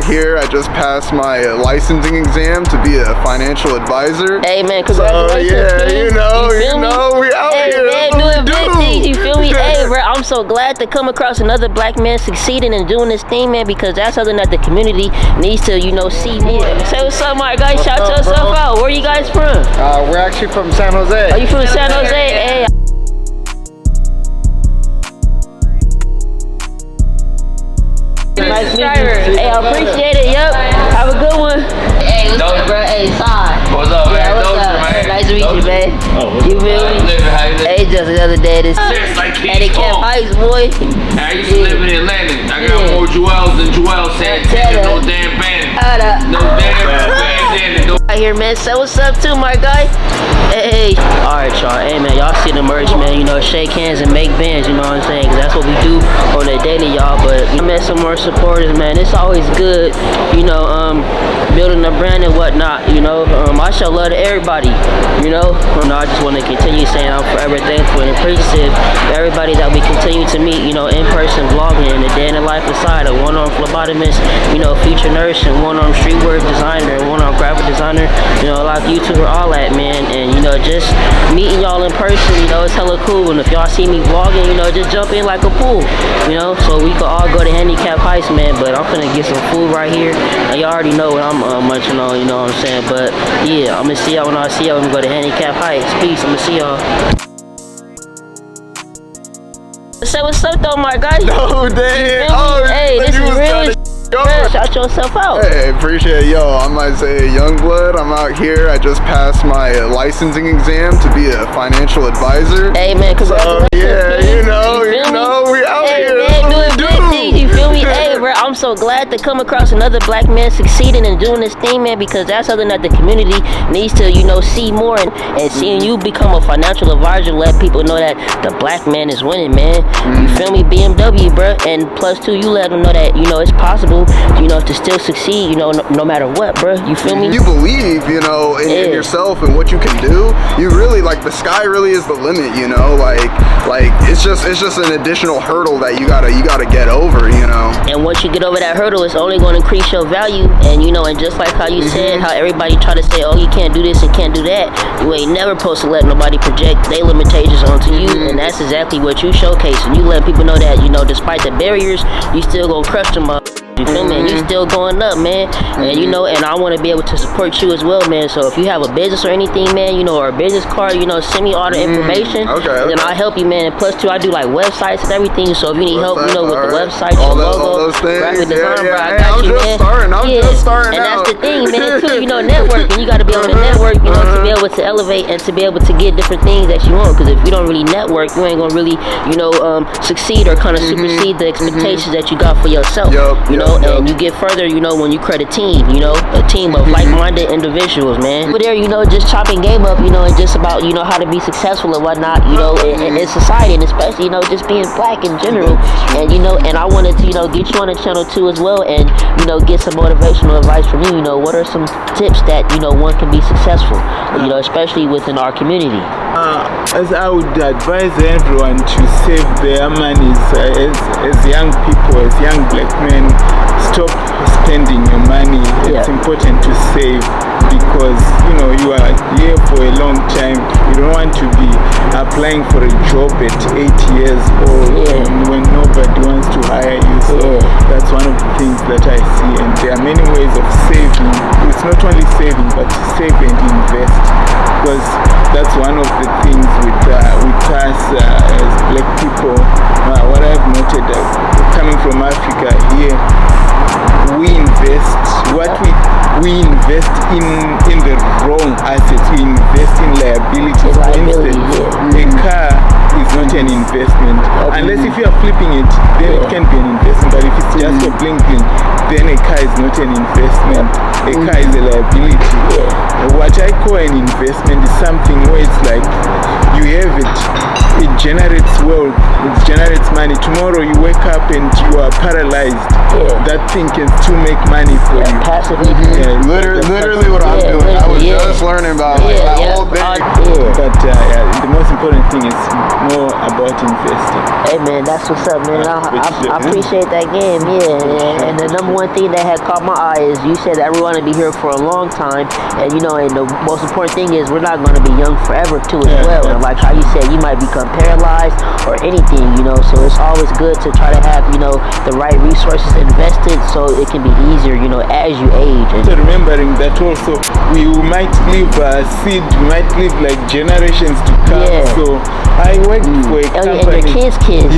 here. I just passed my licensing exam to be a financial advisor. Hey man, congratulations. So, yeah, you know, we out hey, here. Man, doing big things, you feel me? Hey, bro, I'm so glad to come across another black man succeeding and doing this thing, man, because that's something that the community needs to, see more. Say what's up, my guys. Shout yourself out. Where you guys from? We're actually from San Jose. Are you from San Jose? Hey. Nice meeting you. Hey, I appreciate it. Yep. Have a good one. Hey, what's up, bro? Hey, Sai. What's up, man? Yeah, what's up? Man? Nice to meet you, man. You feel me? Hey, just the other day, this at the Camp Heights, boy. I used to live in Atlanta. I got more Joels than Joel said. No damn band. No damn band. Out here, man. So what's up, too, my guy? Hey. All right, y'all. Hey, man, y'all see the merch, man. Shake hands and make bands. You know what I'm saying? Cause that's what we do on the daily, y'all. But I met some more supporters, man. It's always good, building a brand and whatnot. I show love to everybody. I just want to continue saying I'm forever thankful and appreciative to everybody that we continue to meet. In person vlogging and the day in the life aside. A one-arm phlebotomist, future nurse, and one-arm streetwear designer, and one-arm graphic designer. A lot of YouTuber, all that, man. And just meeting y'all in person, it's hella cool. And if y'all see me vlogging, just jump in like a pool, so we could all go to Handicap Heights, man. But I'm finna get some food right here, and y'all already know what I'm munching on, you know what I'm saying? But yeah, I'm gonna see y'all when I see y'all when we go to Handicap Heights. Peace, I'm gonna see y'all. Say what's up though, my guy. No, damn. Hey, this is real. Shout yourself out. Hey, appreciate it. Yo, I might say Youngblood. I'm out here. I just passed my licensing exam to be a financial advisor. Hey man, congratulations. So, yeah, we out here. Man, doing big things, you feel me? Hey, bro, I'm so glad to come across another black man succeeding and doing this thing, man, because that's something that the community needs to, see more. And seeing you become a financial advisor, let people know that the black man is winning, man. You feel me? BMW, bro. And plus two, you let them know that, it's possible, to still succeed, no matter what, bro. You feel me? You believe, in yourself and what you can do. You really, the sky really is the limit, like it's just an additional hurdle that you gotta get over, And once you get over that hurdle, it's only going to increase your value. And and just like how you said, how everybody try to say, oh, you can't do this and can't do that. You ain't never supposed to let nobody project their limitations onto you. And that's exactly what you showcase. And you let people know that, despite the barriers, you still gonna crush them up. You feel me? And you still going up, man. And and I want to be able to support you as well, man. So if you have a business or anything, man, or a business card, send me all the information. Okay. Then I'll help you, man. And plus two, I do websites and everything. So if you need help, with the website, all your logo, all those things. graphic design, bro, I I'm got you, just man. starting. I'm just starting and out. that's the thing, man, too. Networking. You got to be able to network, to be able to elevate and to be able to get different things that you want. Because if you don't really network, you ain't gonna really, succeed or kind of supersede the expectations that you got for yourself. And you get further, when you create a team, a team of like-minded individuals, man. But there, just chopping game up, and just about, how to be successful and whatnot, in society, and especially, just being black in general. And, and I wanted to, get you on the channel too as well, and, get some motivational advice from you. What are some tips that, one can be successful, especially within our community? As I would advise everyone to save their money as young people, as young black men, stop spending your money. It's important to save because you are here for a long time. You don't want to be applying for a job at 8 years old when nobody wants to hire you. So that's one of the things that I see, and there are many ways of saving. It's not only saving, but save and invest, because that's one of the things with us as black people. What I've noted, coming from Africa here, we invest we invest in the wrong assets. We invest in liabilities. For instance, a car is not an investment unless if you are flipping it, then it can be an investment. But if it's just for bling bling, then a car is not an investment. A car is a liability. What I call an investment is something where it's like you have it it generates wealth, it generates money. Tomorrow you wake up and you are paralyzed. That thing can still make money for you. Passively. Literally what I'm doing. I was just learning about that whole thing. But the most important thing is more about investing. Hey man, that's what's up, man. I appreciate that game, And the number one thing that had caught my eye is you said that everyone will be here for a long time, and you know, and the most important thing is we're not going to be young forever too as well. And like how you said, you might become paralyzed or anything, you know. So it's always good to try to have, you know, the right resources invested so it can be easier, you know, as you age. And so remembering that also we might leave a seed, we might leave like generations to come. So I worked for a company. And your kids. Kids.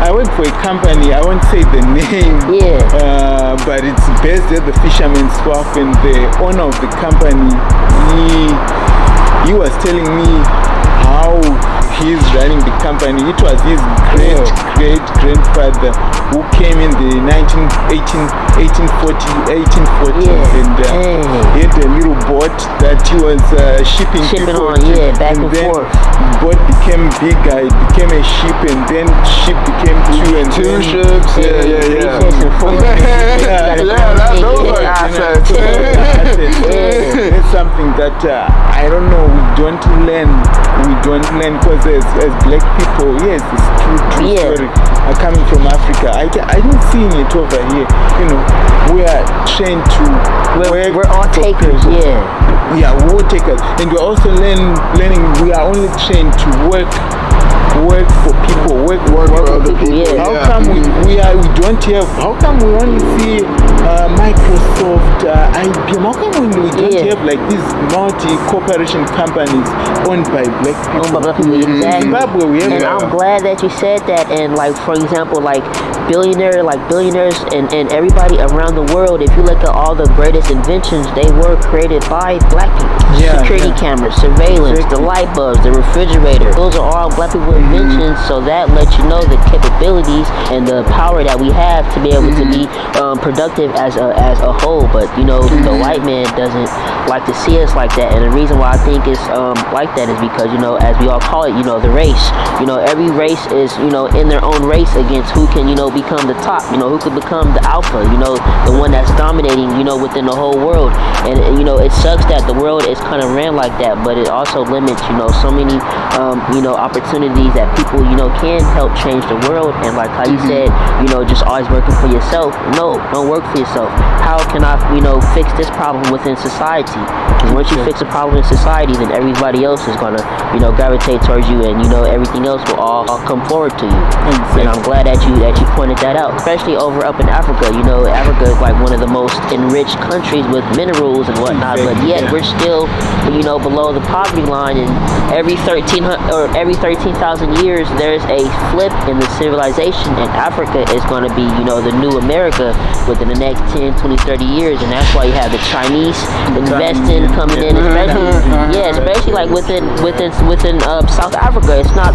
I work for a company, I won't say the name, but it's based at the Fisherman's Wharf, and the owner of the company, he was telling me how he's running the company. It was his great-grandfather who came in the 1840s, and he had a little boat that he was shipping people on, back and forth. The boat became bigger, it became a ship, and then ship became two ships. Those are assets. It's something that I don't know, we don't learn because as black people, yes, it's true story. Coming from Africa, I didn't see it over here. You know, we are trained to work. We're all takers, we're all takers, and we're also learning. We are only trained to work for people, work for other people. How come we don't have? How come we only see Microsoft, IBM? How come we don't have like these multi-corporation companies owned by black people? Exactly. Zimbabwe, we have. And I'm glad that you said that. And like, for example, like billionaires and everybody around the world, if you look at all the greatest inventions, they were created by black people. Security cameras, surveillance, the light bulbs, the refrigerator. Those are all black people inventions, so that lets you know the capabilities and the power that we have to be able to be productive as a whole. But you know, the white man doesn't like to see us like that, and the reason why I think it's like that is because, you know, as we all call it, you know, the race. You know, every race is, you know, in their own race against who can, you know, become the top. You know, who could become the alpha. You know, the one that's dominating, you know, within the whole world. And you know, it sucks that the world is kind of ran like that, but it also limits, you know, so many you know, opportunities that people, you know, can help change the world. And like how you said, you know, just always working for yourself. No, don't work for yourself. How can I, you know, fix this problem within society? Because once you fix a problem in society, then everybody else is gonna, you know, gravitate towards you, and you know, everything else will all come forward to you. And I'm glad that you pointed that out, especially over up in Africa. You know, Africa is like one of the most enriched countries with minerals and whatnot, but yet we're still, you know, below the poverty line. And every 13,000 years, there's a flip in the civilization, and Africa is going to be, you know, the new America within the next 10, 20, 30 years. And that's why you have the Chinese investing, coming in, especially like within South Africa. It's not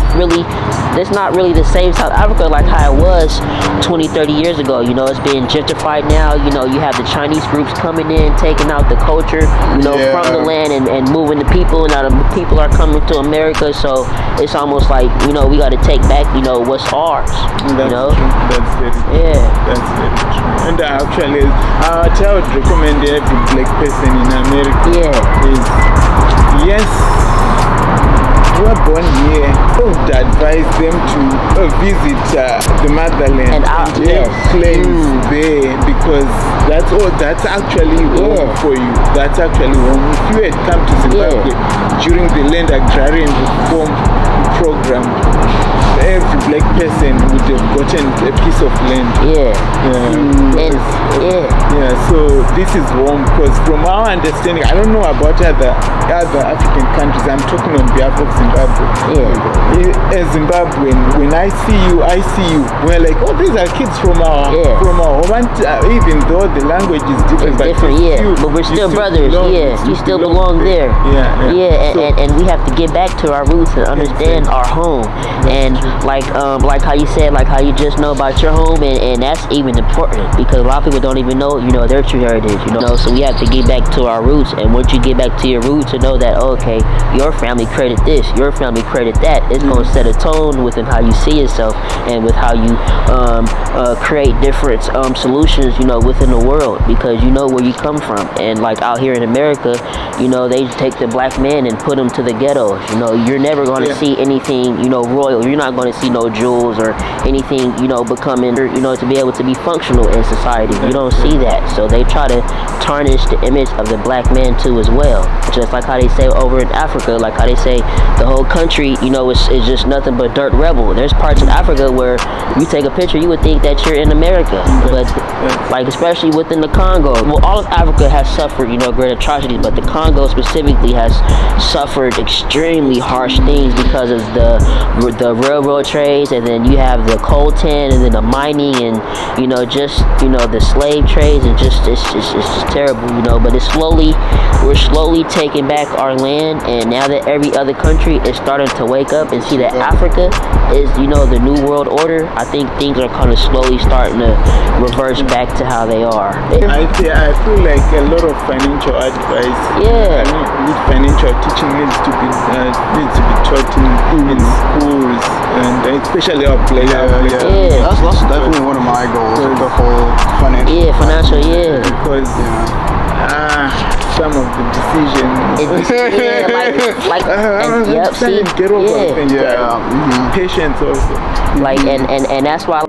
really the same South Africa like how it was 20, 30 years ago. You know, it's being gentrified now. You know, you have the Chinese groups coming in, taking out the culture, you know, from the land and moving the people. Now the people are coming to America, so it's almost like, you know, we got to take back, you know, what's ours. You know, that's very true. That's very true. And actually, I would recommend every black person in America is, yes, you are born here, I would advise them to visit the motherland and have claims there, because that's actually home for you. That's actually home. If you had come to Zimbabwe during the Land Agrarian Reform program, every black person would have gotten a piece of land. So this is home, because from our understanding, I don't know about other African countries, I'm talking on behalf of Zimbabwe. As Zimbabwean, when I see you, we're like, oh, these are kids from our home, even though the language is different. But we're still brothers. You still belong there. And we have to get back to our roots and understand our home. And like how you said, like how you just know about your home, and that's even important because a lot of people don't even know, you know, their true heritage, you know. So we have to get back to our roots, and once you get back to your roots and know that, okay, your family created this, your family created that, it's going to set a tone within how you see yourself and with how you create different solutions, you know, within the world, because you know where you come from. And like out here in America, you know, they take the black man and put him to the ghettos. You know, you're never going to see anything, you know, royal. You're not going to see no jewels or anything, you know, becoming, you know, to be able to be functional in society. You don't see that. So they try to tarnish the image of the black man too as well. Just like how they say over in Africa, like how they say the whole country, you know, is just nothing but dirt rebel. There's parts of Africa where you take a picture, you would think that you're in America. But like especially within the Congo, well, all of Africa has suffered, you know, great atrocities, but the Congo specifically has suffered extremely harsh things because of the railroad trades, and then you have the coltan, and then the mining, and you know, just, you know, the slave trades, and just it's just terrible, you know. But we're slowly taking back our land, and now that every other country is starting to wake up and see that Africa is, you know, the new world order, I think things are kind of slowly starting to reverse back to how they are. I feel like a lot of financial advice, financial teaching needs to be taught in schools, and especially our players. That's definitely one of my goals. The whole financial. Because some of the decisions, patience also. Like and that's why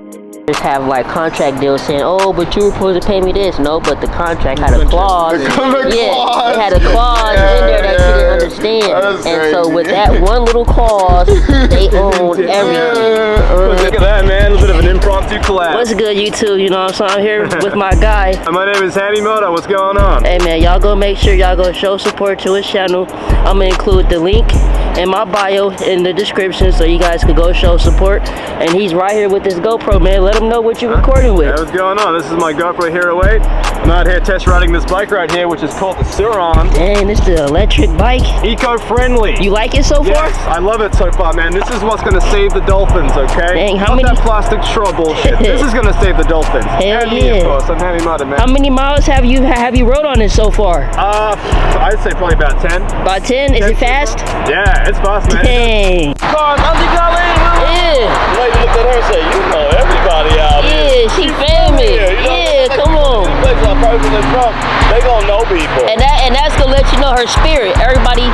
just have like contract deals saying, oh, but you were supposed to pay me this. No, but the contract had a clause. It had a clause in there that you didn't understand. And so with that one little clause, they own everything. Look at that, man. A little bit of an impromptu collab. What's good, YouTube? You know what I'm saying? I'm here with my guy. My name is Hanimoto. What's going on? Hey, man, y'all go make sure y'all go show support to his channel. I'm going to include the link in my bio in the description so you guys could go show support. And he's right here with this GoPro, man. Let him know what you're recording with. What's going on? This is my GoPro Hero 8. I'm out here test riding this bike right here, which is called the Suron. Dang, this is the electric bike. Eco-friendly. You like it so far? Yes, I love it so far, man. This is what's going to save the dolphins, okay? Dang, how Not many? that plastic straw bullshit. This is going to save the dolphins. Hell and yeah. me, of course. I'm Hanimoto, man. How many miles have you rode on it so far? I'd say probably about 10. About 10? Is it fast? Yeah, it's fast, man. Dang. Yeah. Like, look at her and say, you know everybody out here. Yeah, she famous. Yeah, come on. They gonna know people. And that's gonna let you know her spirit. Everybody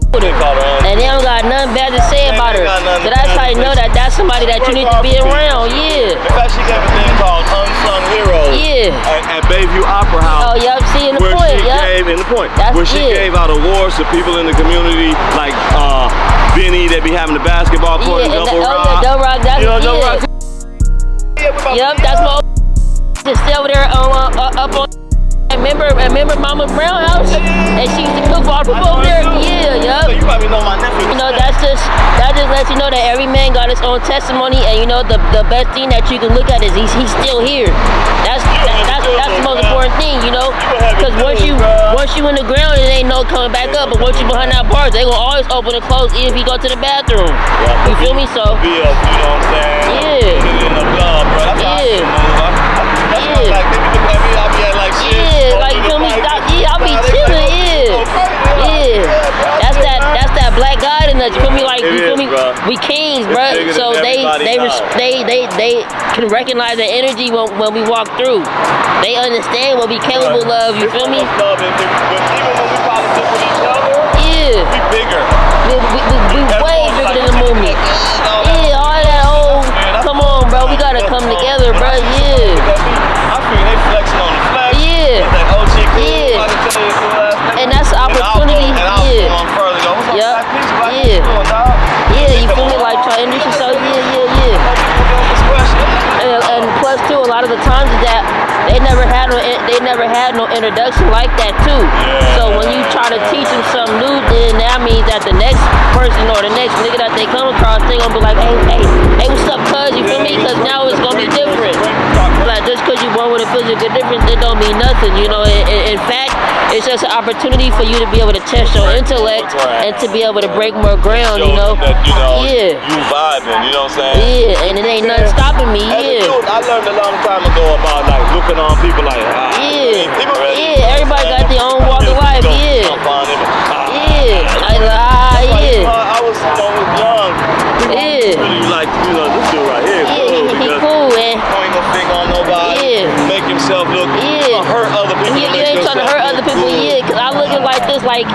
and they don't got nothing bad to say about her. So that's how you know that that's somebody that you need to be around. Yeah. In fact, she gave a thing called Unsung Heroes. Yeah. At Bayview Opera House. Oh, yup. See, in the point. She gave out awards to people in the community, like Benny that be having the basketball court in Double Rock. Double Rock. That's Double Rock. Yup, that's my just stay over there up on. Remember Mama Brown house? And she used to cook for all the people over there. Yeah, yup. So you probably know my nephew. You know, that just lets you know that every man got his own testimony, and you know the best thing that you can look at is he's still here. That's the most important thing, you know. Because once you in the ground, it ain't no coming back up. But once you behind that bars, they gonna always open and close even if you go to the bathroom. You feel me? So You know what I'm saying? yeah. In the blood, bro. That's how I feel, man. Like, they be looking at me, I'll be like shit. Yeah, like you feel me? I'll be chilling. That's that black guy in us. You feel me? Like you feel me? We kings, bro. So they can recognize the energy when we walk through. They understand what we capable of. You feel me? Even when we politic with each other, Yeah. we bigger. We way bigger than the movement. Yeah, all that old. Come on, bro. We gotta come together, bro. Yeah. I feel they flexing on the flex. Yeah. Like, oh, chick, Yeah. I can tell you this last nigga. And that's the opportunity. And I'll go on further. Go, what's up, Yup. black piece, black Yeah. piece doing, dog? Yeah, you feel me? Like try to introduce yourself. Yeah. And plus too, a lot of the times is that they never had no introduction like that too. So when you try to teach them something new, then that means that the next person or the next nigga that they come across, they gonna be like, hey, what's up, cuz? You feel me? Because now it's gonna be different. Like just because you born with a a good difference, it don't mean nothing, you know. In fact, it's just an opportunity for you to be able to test your intellect and to be able to break more ground, you know. That, you know, yeah. You vibing, you know what I'm saying? Yeah, and it ain't nothing stopping me. Yeah. I learned a long time ago about like looking on people like, yeah, everybody got their own walk of life. Yeah. I was young. Yeah. Really like, you know, this dude right here. Yeah, he cool, man. Point a finger on nobody. Yeah. Make himself look. Yeah. Hurt other people. You ain't trying to hurt other people. Yeah, cause I look at like this, like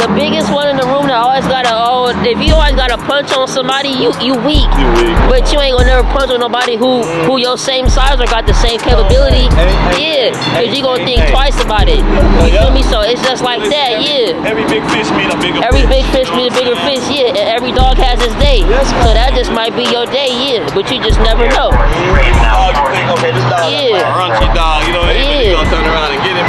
the biggest one in the room that always gotta. If you always gotta punch on somebody, you weak. But you ain't gonna never punch on nobody who your same size or got the same capability. Yeah, cause you gonna think twice about it. You feel me? So it's just like that. Yeah. Every big fish meet a bigger Every big fish meet a bigger fish. Yeah. And every dog has his day. So that just might be your day. Yeah. But you just never know. You think, okay, this dog is a crunchy dog. You know, he's gonna turn around and get him.